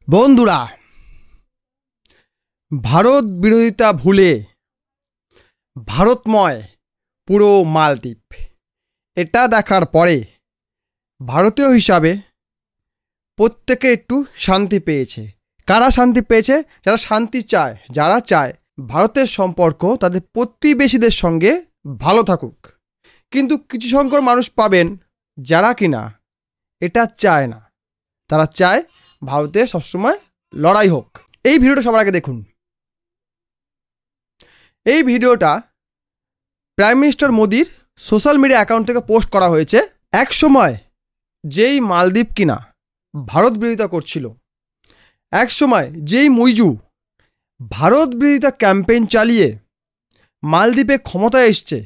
বন্ধুরা, ভারত বিরোধিতা ভুলে ভারতময় পুরো মালদ্বীপ, এটা দেখার পরে ভারতীয় হিসাবে প্রত্যেকে একটু শান্তি পেয়েছে। কারা শান্তি পেয়েছে? যারা শান্তি চায়, যারা চায় ভারতের সম্পর্ক তাদের প্রতিবেশীদের সঙ্গে ভালো থাকুক। কিন্তু কিছু সংখ্যক মানুষ পাবেন যারা কিনা এটা চায় না, তারা চায় ভারতে সবসময় লড়াই হোক। এই ভিডিওটা সবার আগে দেখুন। এই ভিডিওটা প্রাইম মিনিস্টার মোদির সোশ্যাল মিডিয়া অ্যাকাউন্ট থেকে পোস্ট করা হয়েছে। এক সময় যেই মালদ্বীপ কিনা ভারত বিরোধিতা করছিল, এক সময় যেই মইজু ভারত বিরোধিতা ক্যাম্পেইন চালিয়ে মালদ্বীপে ক্ষমতায় এসছে,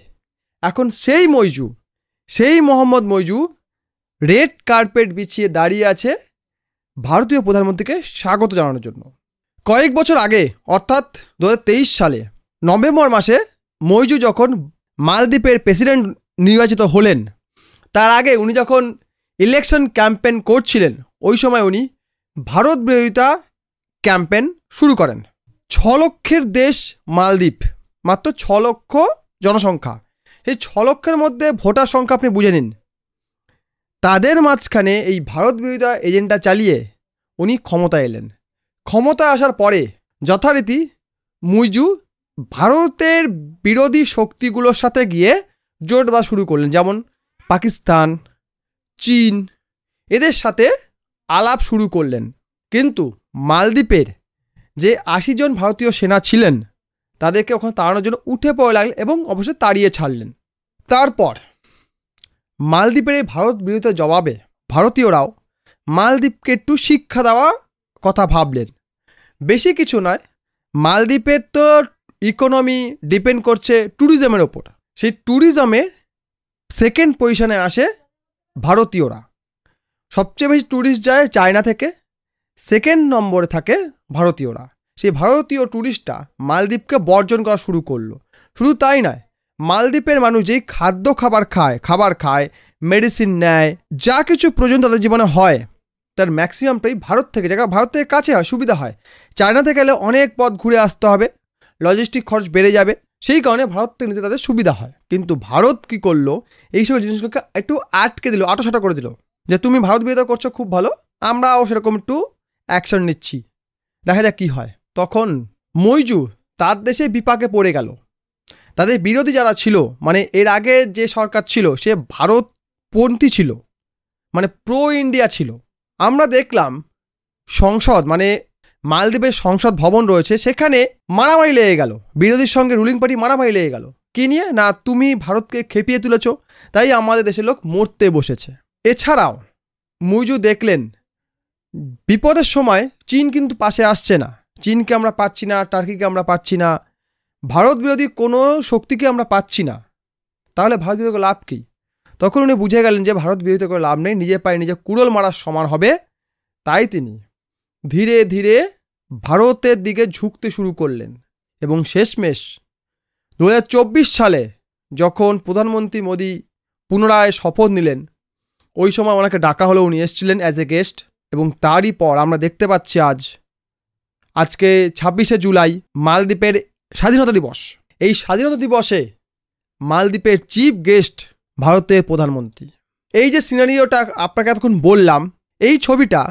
এখন সেই মইজু, সেই মোহাম্মদ মইজু রেড কার্পেট বিছিয়ে দাঁড়িয়ে আছে ভারতীয় প্রধানমন্ত্রীকে স্বাগত জানানোর জন্য। কয়েক বছর আগে অর্থাৎ 2023 সালে নভেম্বর মাসে মইজু যখন মালদ্বীপের প্রেসিডেন্ট নির্বাচিত হলেন, তার আগে উনি যখন ইলেকশন ক্যাম্পেইন করছিলেন, ওই সময় উনি ভারত বিরোধিতা ক্যাম্পেইন শুরু করেন। 6 লক্ষের দেশ মালদ্বীপ, মাত্র 6 লক্ষ জনসংখ্যা। সেই 6 লক্ষের মধ্যে ভোটার সংখ্যা আপনি বুঝে নিন। তাদের মাঝখানে এই ভারত বিরোধিতা এজেন্ডা চালিয়ে উনি ক্ষমতায় এলেন। ক্ষমতায় আসার পরে যথারীতি মুইজু ভারতের বিরোধী শক্তিগুলোর সাথে গিয়ে জোট বাঁধা শুরু করলেন, যেমন পাকিস্তান, চীন, এদের সাথে আলাপ শুরু করলেন। কিন্তু মালদ্বীপের যে 80 জন ভারতীয় সেনা ছিলেন, তাদেরকে ওখানে তাড়ানোর জন্য উঠে পড়ে লাগলেন এবং অবশ্যই তাড়িয়ে ছাড়লেন। তারপর মালদ্বীপের এই ভারত বিরোধিতার জবাবে ভারতীয়রাও মালদ্বীপকে একটু শিক্ষা দেওয়ার কথা ভাবলেন। বেশি কিছু নয়, মালদ্বীপের তো ইকোনমি ডিপেন্ড করছে ট্যুরিজমের ওপর। সেই ট্যুরিজমের সেকেন্ড পজিশনে আসে ভারতীয়রা। সবচেয়ে বেশি ট্যুরিস্ট যায় চায়না থেকে, সেকেন্ড নম্বরে থাকে ভারতীয়রা। সেই ভারতীয় ট্যুরিস্টটা মালদ্বীপকে বর্জন করা শুরু করলো। শুধু তাই নয়, মালদ্বীপের মানুষ যেই খাবার খায়, মেডিসিন নেয়, যা কিছু প্রয়োজন তাদের জীবনে হয়, তার ম্যাক্সিমামটাই ভারত থেকে, জায়গা ভারত থেকে কাছে হয়, সুবিধা হয়। চায়না থেকে এলে অনেক পথ ঘুরে আসতে হবে, লজিস্টিক খরচ বেড়ে যাবে, সেই কারণে ভারত থেকে নিতে তাদের সুবিধা হয়। কিন্তু ভারত কি করলো, এইসব জিনিসগুলোকে একটু আটকে দিল, আটোসাটো করে দিল, যে তুমি ভারত বিরোধিতা করছো, খুব ভালো, আমরাও সেরকম একটু অ্যাকশন নিচ্ছি, দেখা যাক কী হয়। তখন মইজু তার দেশে বিপাকে পড়ে গেল। তাদের বিরোধী যারা ছিল, মানে এর আগে যে সরকার ছিল সে ভারতপন্থী ছিল, মানে প্রো ইন্ডিয়া ছিল। আমরা দেখলাম সংসদ, মানে মালদ্বীপের সংসদ ভবন রয়েছে, সেখানে মারামারি লেগে গেল, বিরোধীর সঙ্গে রুলিং পার্টি মারামারি লেগে গেল। কি নিয়ে? না তুমি ভারতকে খেপিয়ে তুলেছ, তাই আমাদের দেশের লোক মরতে বসেছে। এছাড়াও মুইজু দেখলেন বিপদের সময় চীন কিন্তু পাশে আসছে না, চীনকে আমরা পাচ্ছি না, টার্কিকে আমরা পাচ্ছি না, ভারত বিরোধী কোনো শক্তিকে আমরা পাচ্ছি না, তাহলে ভারত বিরোধী লাভ কী? তখন উনি বুঝে গেলেন যে ভারত বিরোধিতা করে লাভ নেই, নিজে পায়ে নিজে কুড়োল মারার সমান হবে। তাই তিনি ধীরে ধীরে ভারতের দিকে ঝুঁকতে শুরু করলেন। এবং শেষমেশ 2024 সালে যখন প্রধানমন্ত্রী মোদি পুনরায় শপথ নিলেন, ওই সময় ওনাকে ডাকা হলো, উনি এসেছিলেন অ্যাজ এ গেস্ট। এবং তারই পর আমরা দেখতে পাচ্ছি আজকে 26শে জুলাই মালদ্বীপের স্বাধীনতা দিবস। এই স্বাধীনতা দিবসে মালদ্বীপের চিফ গেস্ট ভারতের প্রধানমন্ত্রী। এই যে সিনারিওটা আপনাকে এতক্ষণ বললাম, এই ছবিটা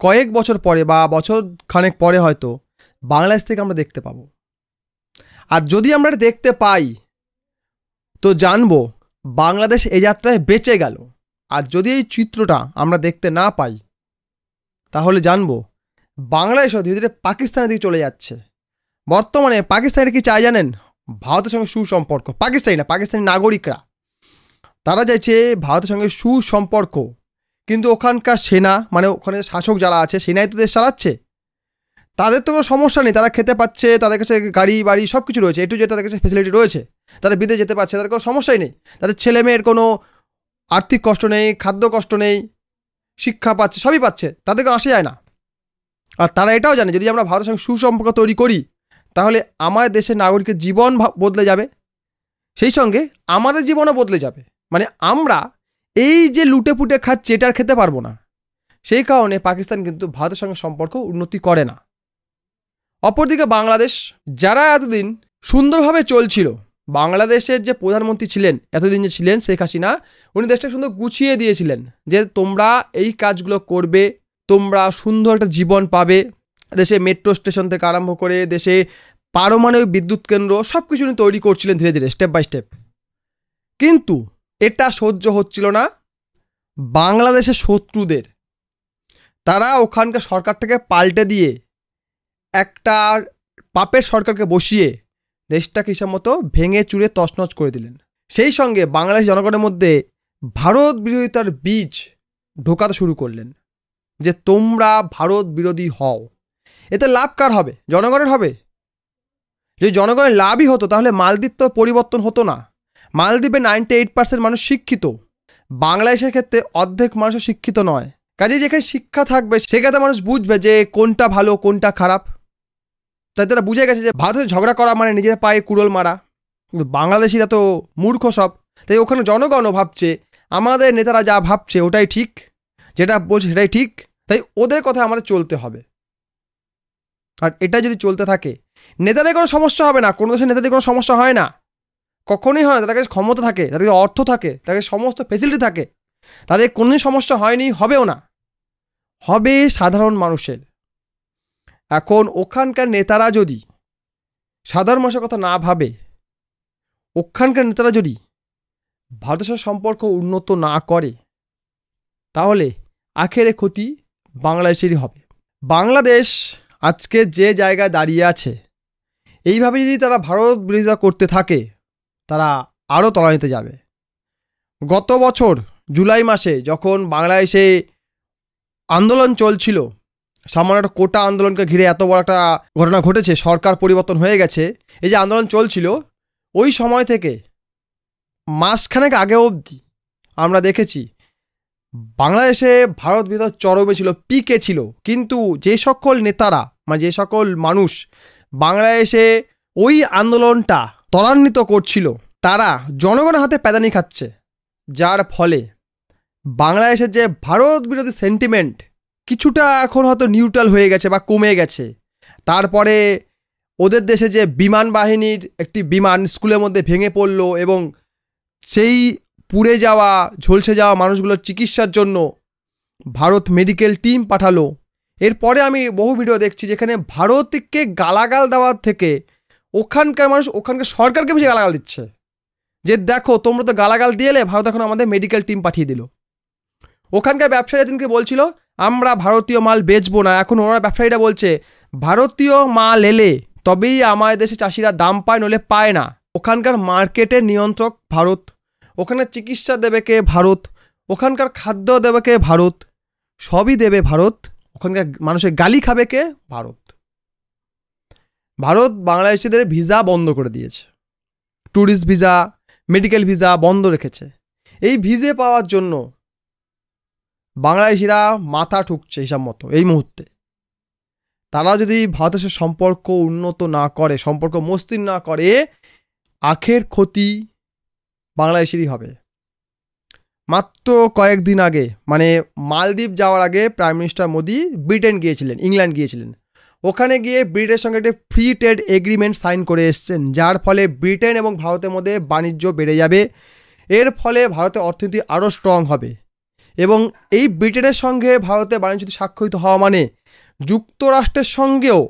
কয়েক বছর পরে বা বছর খানেক পরে হয়তো বাংলাদেশ থেকে আমরা দেখতে পাবো। আর যদি আমরা দেখতে পাই তো জানবো বাংলাদেশ এই যাত্রায় বেঁচে গেল। আর যদি এই চিত্রটা আমরা দেখতে না পাই, তাহলে জানবো বাংলাদেশও ধীরে ধীরে পাকিস্তানের দিকে চলে যাচ্ছে। বর্তমানে পাকিস্তানের কি চায় জানেন? ভারতের সঙ্গে সুসম্পর্ক। পাকিস্তানি না, পাকিস্তানি নাগরিকরা, তারা চাইছে ভারতের সঙ্গে সুসম্পর্ক। কিন্তু ওখানকার সেনা, মানে ওখানে শাসক যারা আছে, সেনাই তো দেশ চালাচ্ছে, তাদের তো কোনো সমস্যা নেই, তারা খেতে পাচ্ছে, তাদের কাছে গাড়ি বাড়ি সব কিছু রয়েছে, একটু যে তাদের কাছে ফেসিলিটি রয়েছে, তারা বিদেশ যেতে পারছে, তাদের কোনো সমস্যাই নেই, তাদের ছেলে মেয়ের কোনো আর্থিক কষ্ট নেই, খাদ্য কষ্ট নেই, শিক্ষা পাচ্ছে, সবই পাচ্ছে, তাদের কোনো আসে যায় না। আর তারা এটাও জানে যদি আমরা ভারতের সঙ্গে সুসম্পর্ক তৈরি করি, তাহলে আমার দেশের নাগরিকের জীবন বদলে যাবে, সেই সঙ্গে আমাদের জীবনও বদলে যাবে। মানে আমরা এই যে লুটে পুটে খাচ্ছি, এটা আর খেতে পারবো না। সেই কারণে পাকিস্তান কিন্তু ভারতের সঙ্গে সম্পর্ক উন্নতি করে না। অপরদিকে বাংলাদেশ, যারা এতদিন সুন্দরভাবে চলছিল, বাংলাদেশের যে প্রধানমন্ত্রী ছিলেন এতদিন যে ছিলেন শেখ হাসিনা, উনি দেশটা সুন্দর গুছিয়ে দিয়েছিলেন যে তোমরা এই কাজগুলো করবে, তোমরা সুন্দর একটা জীবন পাবে। দেশে মেট্রো স্টেশন থেকে আরম্ভ করে দেশে পারমাণবিক বিদ্যুৎ কেন্দ্র সব কিছু উনি তৈরি করছিলেন ধীরে ধীরে, স্টেপ বাই স্টেপ। কিন্তু এটা সহ্য হচ্ছিল না বাংলাদেশের শত্রুদের। তারা ওখানকার সরকারটাকে পাল্টে দিয়ে একটা পাপের সরকারকে বসিয়ে দেশটাকে হিসাব মতো ভেঙে চুরে তছনছ করে দিলেন। সেই সঙ্গে বাংলাদেশ জনগণের মধ্যে ভারত বিরোধিতার বীজ ঢোকাতে শুরু করলেন যে তোমরা ভারত বিরোধী হও। এতে লাভ কার হবে? জনগণের হবে। যদি জনগণের লাভই হতো তাহলে মালদ্বীপ তো পরিবর্তন হতো না। মালদ্বীপে 98% মানুষ শিক্ষিত, বাংলাদেশের ক্ষেত্রে অর্ধেক মানুষও শিক্ষিত নয়। কাজে যেখানে শিক্ষা থাকবে সেখানে মানুষ বুঝবে যে কোনটা ভালো কোনটা খারাপ। তাই তারা বুঝে গেছে যে ভারতের ঝগড়া করা মানে নিজেদের পায়ে কুড়োল মারা। কিন্তু বাংলাদেশিরা তো মূর্খ সব, তাই ওখানে জনগণও ভাবছে আমাদের নেতারা যা ভাবছে ওটাই ঠিক, যেটা বলছে সেটাই ঠিক, তাই ওদের কথা আমাদের চলতে হবে। আর এটা যদি চলতে থাকে নেতাদের কোনো সমস্যা হবে না। কোনো দেশের নেতাদের কোনো সমস্যা হয় না, কখনোই হয় না। তাদের কাছে ক্ষমতা থাকে, তাদের অর্থ থাকে, তাদের সমস্ত ফেসিলিটি থাকে, তাদের কোনোই সমস্যা হয়নি, হবেও না। হবে সাধারণ মানুষের। এখন ওখানকার নেতারা যদি সাধারণ মানুষের কথা না ভাবে, ওখানকার নেতারা যদি ভারতের সাথে সম্পর্ক উন্নত না করে, তাহলে আখেরে ক্ষতি বাংলাদেশেরই হবে। বাংলাদেশ আজকে যে জায়গায় দাঁড়িয়ে আছে, এইভাবে যদি তারা ভারত বিরোধিতা করতে থাকে তারা আরও তলানিতে যাবে। গত বছর জুলাই মাসে যখন বাংলাদেশে আন্দোলন চলছিল, সামান্য একটা কোটা আন্দোলনকে ঘিরে এত বড় একটা ঘটনা ঘটেছে, সরকার পরিবর্তন হয়ে গেছে, এই যে আন্দোলন চলছিল ওই সময় থেকে মাসখানেক আগে অবধি আমরা দেখেছি বাংলাদেশে ভারত বিরোধিতা চরমে ছিল, পিকে ছিল। কিন্তু যে সকল নেতারা মানে যে সকল মানুষ বাংলাদেশে ওই আন্দোলনটা ত্বরান্বিত করছিল তারা জনগণের হাতে প্যাদানি খাচ্ছে, যার ফলে বাংলাদেশের যে ভারত বিরোধী সেন্টিমেন্ট কিছুটা এখন হয়তো নিউট্রাল হয়ে গেছে বা কমে গেছে। তারপরে ওদের দেশে যে বিমান বাহিনীর একটি বিমান স্কুলের মধ্যে ভেঙে পড়ল এবং সেই পুড়ে যাওয়া ঝলসে যাওয়া মানুষগুলোর চিকিৎসার জন্য ভারত মেডিকেল টিম পাঠালো। এরপরে আমি বহু ভিডিও দেখছি যেখানে ভারতকে গালাগাল দেওয়ার থেকে ওখানকার মানুষ ওখানকার সরকারকে বেশি গালাগাল দিচ্ছে যে দেখো তোমরা তো গালাগাল দিয়ে এলে, ভারত এখন আমাদের মেডিকেল টিম পাঠিয়ে দিল। ওখানকার ব্যবসায়ীরা দিনকে বলছিল আমরা ভারতীয় মাল বেচবো না, এখন ওরা ব্যবসায়ীরা বলছে ভারতীয় মাল এলে তবেই আমাদের দেশে চাষিরা দাম পায়, নলে পায় না। ওখানকার মার্কেটের নিয়ন্ত্রক ভারত, ওখানে চিকিৎসা দেবে কে? ভারত। ওখানকার খাদ্য দেবে কে? ভারত। সবই দেবে ভারত। ওখানকার মানুষের গালি খাবে কে? ভারত। ভারত বাংলাদেশিদের ভিসা বন্ধ করে দিয়েছে, ট্যুরিস্ট ভিসা, মেডিকেল ভিসা বন্ধ রেখেছে। এই ভিসে পাওয়ার জন্য বাংলাদেশিরা মাথা ঠুকছে হিসাব মতো এই মুহূর্তে। তারা যদি ভারতের সাথে সম্পর্ক উন্নত না করে, সম্পর্ক মসৃণ না করে, আখের ক্ষতি বাংলাদেশেরই হবে। মাত্র কয়েকদিন আগে মানে মালদ্বীপ যাওয়ার আগে প্রাইম মিনিস্টার মোদি ব্রিটেন গিয়েছিলেন, ইংল্যান্ড গিয়েছিলেন। ওখানে গিয়ে ব্রিটেনের সঙ্গে একটি ফ্রি ট্রেড এগ্রিমেন্ট সাইন করে এসছেন, যার ফলে ব্রিটেন এবং ভারতের মধ্যে বাণিজ্য বেড়ে যাবে। এর ফলে ভারতের অর্থনীতি আরও স্ট্রং হবে এবং এই ব্রিটেনের সঙ্গে ভারতের বাণিজ্য চুক্তি স্বাক্ষরিত হওয়া মানে যুক্তরাষ্ট্রের সঙ্গেও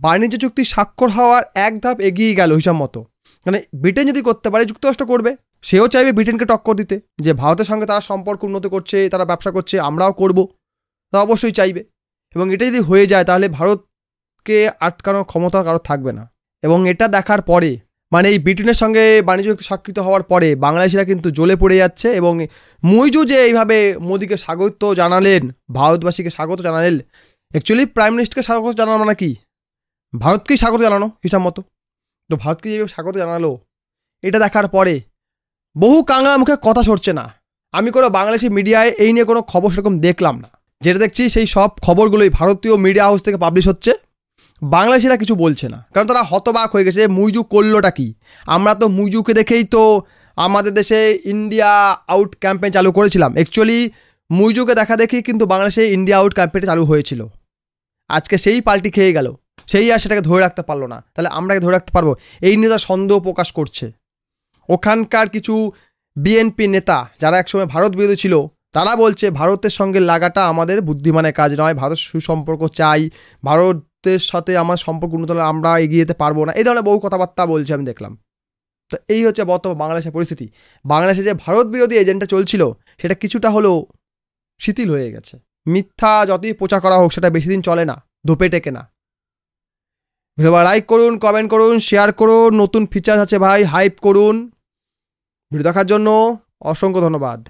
বাণিজ্য চুক্তি স্বাক্ষর হওয়ার এক ধাপ এগিয়ে গেল হিসাব মতো। মানে ব্রিটেন যদি করতে পারে যুক্তরাষ্ট্র করবে, সেও চাইবে ব্রিটেনকে টক্কর দিতে, যে ভারতের সঙ্গে তারা সম্পর্ক উন্নত করছে, তারা ব্যবসা করছে, আমরাও করব, তা অবশ্যই চাইবে। এবং এটা যদি হয়ে যায় তাহলে ভারতকে আটকানোর ক্ষমতা কারো থাকবে না। এবং এটা দেখার পরে মানে এই ব্রিটেনের সঙ্গে বাণিজ্য চুক্তি স্বাক্ষরিত হওয়ার পরে বাংলাদেশিরা কিন্তু জ্বলে পড়ে যাচ্ছে। এবং মুইজু যে এইভাবে মোদিকে স্বাগত জানালেন, ভারতবাসীকে স্বাগত জানালেন, অ্যাকচুয়ালি প্রাইম মিনিস্টারকে স্বাগত জানানো মানে কি? ভারতকেই স্বাগত জানানো হিসাব মতো। তো ভারতকে যেভাবে স্বাগত জানালো, এটা দেখার পরে বহু কাঙা মুখে কথা সরছে না। আমি কোনো বাংলাদেশি মিডিয়ায় এই নিয়ে কোনো খবর সেরকম দেখলাম না। যেটা দেখছি সেই সব খবরগুলোই ভারতীয় মিডিয়া হাউস থেকে পাবলিশ হচ্ছে, বাংলাদেশিরা কিছু বলছে না, কারণ তারা হতবাক হয়ে গেছে। মুইজু করলোটা কি? আমরা তো মুইজুকে দেখেই তো আমাদের দেশে ইন্ডিয়া আউট ক্যাম্পেইন চালু করেছিলাম। অ্যাকচুয়ালি মুইজুকে দেখা দেখি কিন্তু বাংলাদেশে ইন্ডিয়া আউট ক্যাম্পেইনটা চালু হয়েছিল। আজকে সেই পাল্টি খেয়ে গেল, সেই আর সেটাকে ধরে রাখতে পারলো না, তাহলে আমরা ধরে রাখতে পারবো? এই নিয়ে তারা সন্দেহ প্রকাশ করছে। ওখানকার কিছু বিএনপি নেতা যারা একসময় ভারত বিরোধী ছিল, তারা বলছে ভারতের সঙ্গে লাগাটা আমাদের বুদ্ধিমানের কাজ নয়, ভারত সুসম্পর্ক চাই, ভারতের সাথে আমার সম্পর্ক উন্নত হলে আমরা এগিয়ে যেতে পারবো না, এই ধরনের বহু কথাবার্তা বলছে আমি দেখলাম। তো এই হচ্ছে বর্তমান বাংলাদেশের পরিস্থিতি। বাংলাদেশে যে ভারত বিরোধী এজেন্ডা চলছিল সেটা কিছুটা হলেও শিথিল হয়ে গেছে। মিথ্যা যতই প্রচার করা হোক সেটা বেশি দিন চলে না, ধোপে টেকে না। ভিডিও লাইক করুন, কমেন্ট করুন, শেয়ার করুন, নতুন ফিচার আছে ভাই হাইপ করুন। ভিডিও দেখার জন্য অসংখ্য ধন্যবাদ।